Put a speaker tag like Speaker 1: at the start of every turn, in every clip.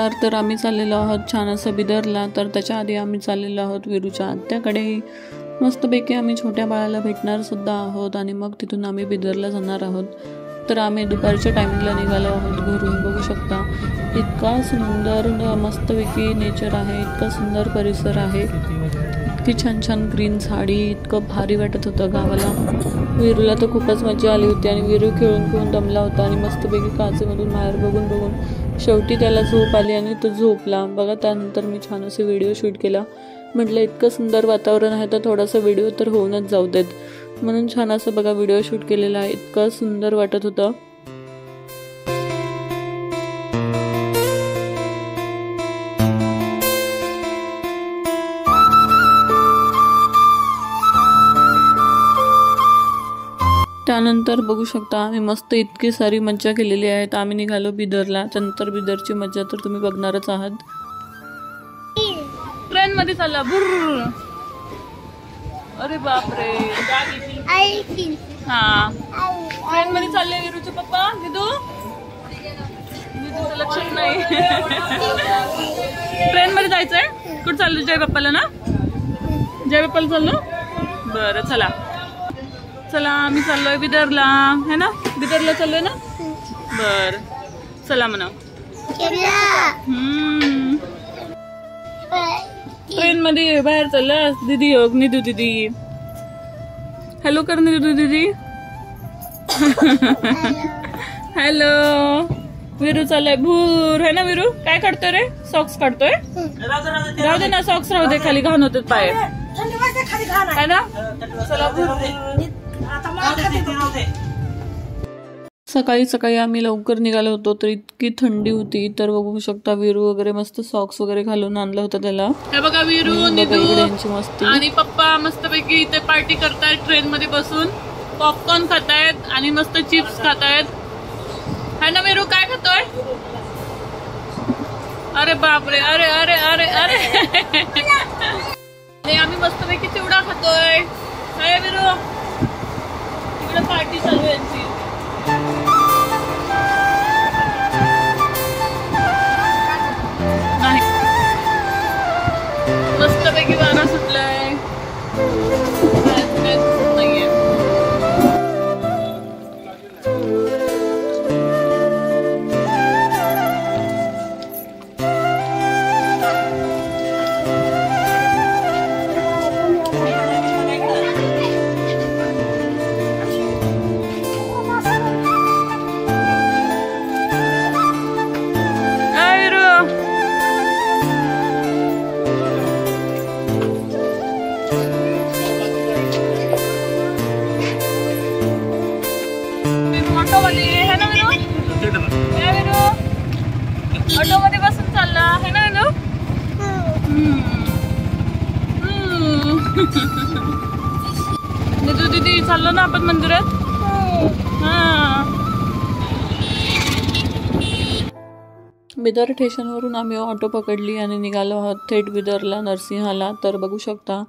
Speaker 1: नमस्कार. तर आम्ही चाललेलो आहोत छान असं बिदरला. तर त्याच्या आधी आम्ही चाललेलो आहोत वीरूच्या आत्याकडे. मस्तपैकी आम्ही छोट्या बाळाला भेटणार सुद्धा आहोत आणि मग तिथून आम्ही बिदरला जाणार आहोत. तर आम्ही दुपारच्या टायमिंगला निघालो आहोत घरून. बघू शकता इतका सुंदर मस्तपैकी नेचर आहे, इतका सुंदर परिसर आहे, इतकी छान छान ग्रीन झाडी, इतकं भारी वाटत होतं गावाला. वीरूला तर खूपच मजा आली होती आणि वीरू खेळून खेळून दमला होता आणि मस्तपैकी काचेमधून बाहेर बघून बघून शेवटी त्याला झोप आली आणि तो झोपला. बघा त्यानंतर मी छान असे व्हिडिओ शूट केला. म्हटलं इतकं सुंदर वातावरण आहे तर थोडासा व्हिडिओ तर होऊनच जाऊ देत, म्हणून छान असं बघा व्हिडिओ शूट केलेला आहे. इतकं सुंदर वाटत होतं. त्यानंतर बघू शकता आम्ही मस्त इतकी सारी मज्जा केलेली आहे. आम्ही निघालो बिदरला. त्यानंतर बिदरची मज्जा तर तुम्ही बघणारच आहात. ट्रेन मध्ये चालला बुर्र. अरे बापरे. हा ट्रेन मध्ये चालले वीरूचे पप्पा. विदूचं लक्षच नाही. ट्रेन मध्ये जायचंय. कुठं चाललो? जय बाप्पाला ना. जय बाप्पाला चाललो. बरं चला चला आम्ही चाललोय बिदरला, है ना. बिदरला चाललोय ना. बर चला म्हणा. ट्रेन मध्ये बाहेर चालला दीदी. हो निधू दीदी. हॅलो कर निधू दीदी. हॅलो. वीरू चाललाय भूर, है ना. वीरू काय काढतोय रे? सॉक्स काढतोय. राहू दे ना सॉक्स, राहू दे, खाली घाण होते पाय, है ना. चला भूर. सकाळी सकाळी आम्ही लवकर निघालो होतो तर इतकी थंडी होती. तर बघू शकता वीरू वगैरे मस्त सॉक्स वगैरे घालून आणलं होतं त्याला. हे बघा वीरू निधू मस्ती आणि पप्पा मस्तपैकी इथे पार्टी करतायत. ट्रेन मध्ये बसून पॉपकॉर्न खातायत आणि मस्त चिप्स खातायत, है ना. वीरू काय खातोय? अरे बापरे. अरे अरे अरे अरे. आम्ही मस्तपैकी चिवडा खातोय. काय वीरू? इकडे पार्टी चालू आहे यांची. नाही मस्तपैकी वारा सुटलाय. नाहीये. ऑटो मध्ये बसून चालला, है ना वीरू. निधू दीदी चाललो ना आपण मंदिरात. बिदर स्टेशनवरून आम्ही ऑटो पकडली आणि निघालो आहोत थेट बिदरला नरसिंहाला. तर बघू शकता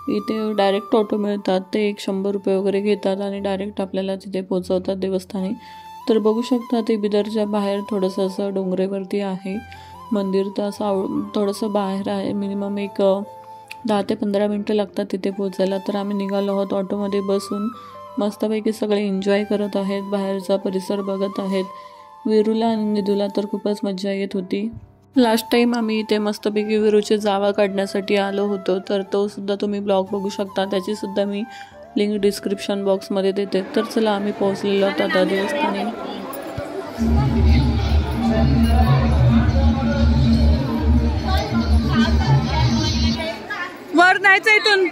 Speaker 1: इथे डायरेक्ट ऑटो मिळतात. ते 100 रुपये वगैरे घेतात आणि डायरेक्ट आपल्याला तिथे पोहोचवतात देवस्थानी. तर बघू शकता ते बिदरच्या बाहेर थोडंसं असं डोंगरेवरती आहे मंदिर. तर असं थोडंसं बाहेर आहे. मिनिमम एक 10 ते 15 मिनटं लागतात तिथे पोहोचायला. तर आम्ही निघालो आहोत ऑटोमध्ये बसून. मस्तपैकी सगळे एन्जॉय करत आहेत, बाहेरचा परिसर बघत आहेत. वीरूला आणि निधूला तर खूपच मजा येत होती. लास्ट टाईम आम्ही इथे मस्तपैकी वीरूचे जावा काढण्यासाठी आलो होतो. तर तो सुद्धा तुम्ही ब्लॉग बघू शकता. त्याचीसुद्धा मी लिंक डिस्क्रिप्शन बॉक्समध्ये देते. तर चला आम्ही पोहोचलेलो आहोत आता देवस्थानी. वर जायचं इथून.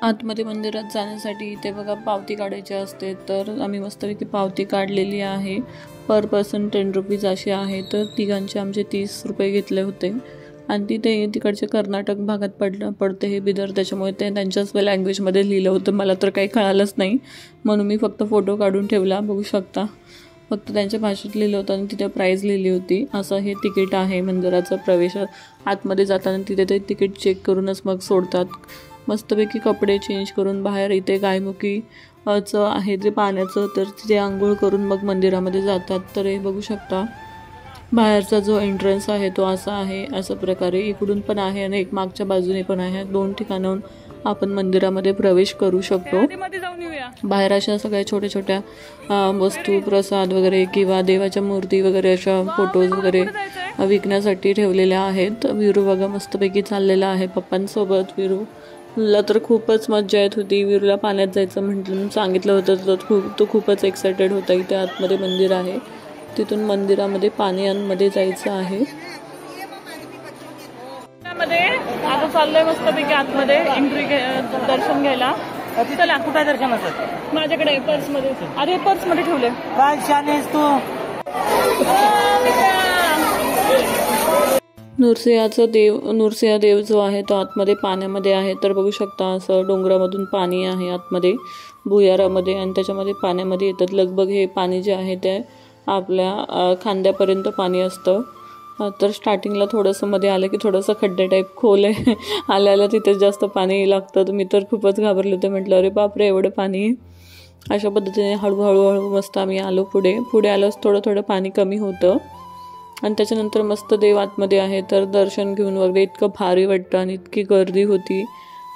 Speaker 1: आतमध्ये मंदिरात जाण्यासाठी इथे बघा पावती काढायची असते. तर आम्ही मस्तपैकी पावती काढलेली आहे. पर पर्सन 10 रुपीज अशी आहे. तर तिघांचे आमचे 30 रुपये घेतले होते. आणि तिकडचे कर्नाटक भागात पडते हे बिदर, त्याच्यामुळे ते त्यांच्याच लँग्वेजमध्ये लिहिलं होतं. मला तर काही कळालंच नाही, म्हणून मी फक्त फोटो काढून ठेवला. बघू शकता फक्त त्यांच्या भाषेत लिहिलं होतं आणि तिथे प्राईज लिहिली होती. असं हे तिकीट आहे मंदिराचं. प्रवेश आतमध्ये जाताना तिथे ते तिकीट चेक करूनच मग सोडतात. मस्तपैकी कपडे चेंज करून बाहेर इथे गायमुखीचं आहे जे पाण्याचं, तर तिथे आंघोळ करून मग मंदिरामध्ये जातात. तर हे बघू शकता बाहेरचा जो एंट्रन्स आहे तो असा आहे. अशा प्रकारे इकडून पण आहे आणि एक मागच्या बाजूने पण आहे. 2 ठिकाणाहून आपण मंदिरामध्ये प्रवेश करू शकतो. बाहेर अशा सगळ्या छोट्या छोट्या वस्तू, प्रसाद वगैरे किंवा देवाच्या मूर्ती वगैरे अशा फोटोज वगैरे विकण्यासाठी ठेवलेल्या आहेत. विरू बघा मस्तपैकी चाललेला आहे पप्पांसोबत. विरूला तर खूपच मज्जा येत होती. विरूला पाण्यात जायचं म्हटलं सांगितलं होतं तर तो खूपच एक्सायटेड होता. इथे आतमध्ये मंदिर आहे, तिथून मंदिरामध्ये पाण्यामध्ये जायचं आहे. आता चाललोय मस्तपैकी आतमध्ये एंट्री दर्शन घ्यायला. चला. कुठे दर्शन असत? माझ्याकडे पर्समध्ये. अरे पर्समध्ये ठेवले. काय शानेस तू? नृसिंह देव जो आहे तो आतमध्ये पाण्यामध्ये आहे. तर बघू शकता असं डोंगरामधून पाणी आहे आतमध्ये भुयारामध्ये आणि त्याच्यामध्ये पाण्यामध्ये येतात. लगभग हे पाणी जे आहे ते आपल्या खांद्यापर्यंत पाणी असतं. तर स्टार्टिंगला थोडंसं मध्ये आलं की थोडंसं खड्डे टाईप खोल आहे. आल्याला तिथे जास्त पाणी लागतं. मी तर खूपच घाबरले होते. म्हटलं अरे बापरे एवढं पाणी. अशा पद्धतीने हळूहळू मस्त आम्ही आलो. पुढे आलोच थोडं पाणी कमी होतं आणि त्याच्यानंतर मस्त देव आतमध्ये आहे. तर दर्शन घेऊन वगैरे इतकं भारी वाटतं आणि इतकी गर्दी होती.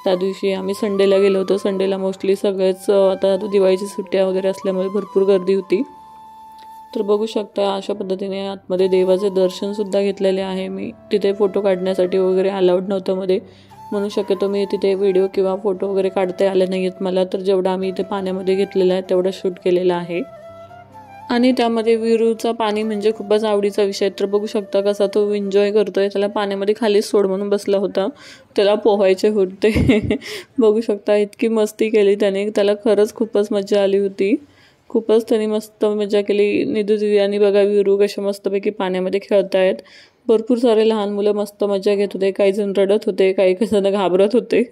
Speaker 1: त्या दिवशी आम्ही संडेला गेलो होतो. संडेला मोस्टली सगळेच आता दिवाळीची सुट्ट्या वगैरे असल्यामुळे भरपूर गर्दी होती. तर बघू शकता अशा पद्धतीने आतमध्ये देवाचे दर्शनसुद्धा घेतलेले आहे. मी तिथे फोटो काढण्यासाठी वगैरे अलाउड नव्हतं मध्ये, म्हणू शक्यतो मी तिथे व्हिडिओ किंवा फोटो वगैरे काढता आले नाही आहेत मला. तर जेवढं आम्ही इथे पाण्यामध्ये घेतलेलं आहे तेवढं शूट केलेलं आहे. आणि त्यामध्ये विरूचा पाणी म्हणजे खूपच आवडीचा विषय. तर बघू शकता कसा तो एन्जॉय करतोय. त्याला पाण्यामध्ये खाली सोड म्हणून बसला होता, त्याला पोहायचे होते. बघू शकता इतकी मस्ती केली त्याने. त्याला खरंच खूपच मजा आली होती. खूपच त्यांनी मस्त मजा केली. निधू दिदी आणि बघा विरू कशा मस्तपैकी पाण्यामध्ये खेळतायत. भरपूर सारे लहान मुलं मस्त मजा घेत होते. काही जण रडत होते, काही जण घाबरत होते.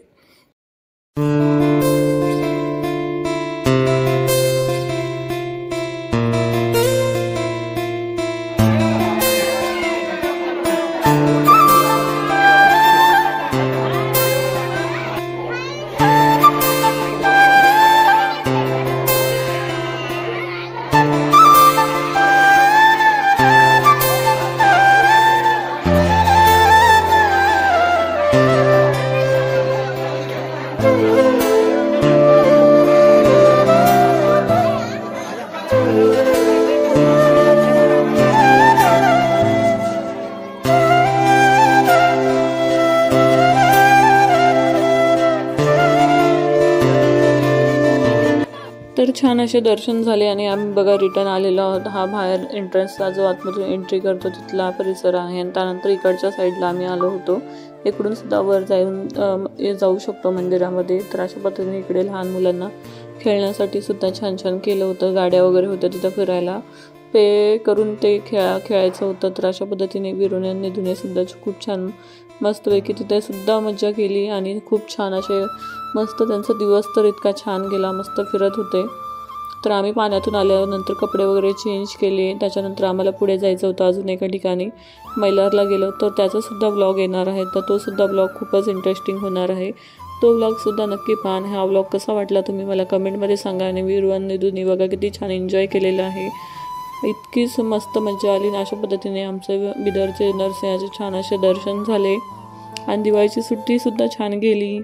Speaker 1: तर छान असे दर्शन झाले आणि आम्ही बघा रिटर्न आलेलो आहोत. हा बाहेर एंट्रन्सचा जो आतमधून एंट्री करतो तिथला परिसर आहे आणि त्यानंतर इकडच्या साईडला आम्ही आलो होतो. इकडून सुद्धा वर जाऊ शकतो मंदिरामध्ये. तर अशा पद्धतीने इकडे लहान मुलांना खेळण्यासाठी सुद्धा छान छान केलं होतं. गाड्या वगैरे होत्या तिथं फिरायला, पे करून ते खेळायचं होतं. तर अशा पद्धतीने विरूने आणि निधूने सुद्धा खूप छान मस्तपैकी तिथे सुद्धा मजा केली आणि खूप छान असे मस्त त्यांचा दिवस तर इतका छान गेला. मस्त फिरत होते. तर आम्ही पाण्यातून आल्यानंतर कपडे वगैरे चेंज केले. त्याच्यानंतर आम्हाला पुढे जायचं होतं अजून एका ठिकाणी मैलारला गेलो. तर त्याचासुद्धा ब्लॉग येणार आहे. तर तो सुद्धा ब्लॉग खूपच इंटरेस्टिंग होणार आहे. तो ब्लॉगसुद्धा नक्की पहा. हा ब्लॉग कसा वाटला तुम्ही मला कमेंटमध्ये सांगा. आणि विरू आणि निधूनी बघा किती छान एन्जॉय केलेलं आहे. इतकीच मस्त मजा आली. अशा पद्धतीने आमचं बिदरचे नरसिंहाचे छान असे दर्शन झाले आणि दिवाळीची सुट्टीसुद्धा छान गेली.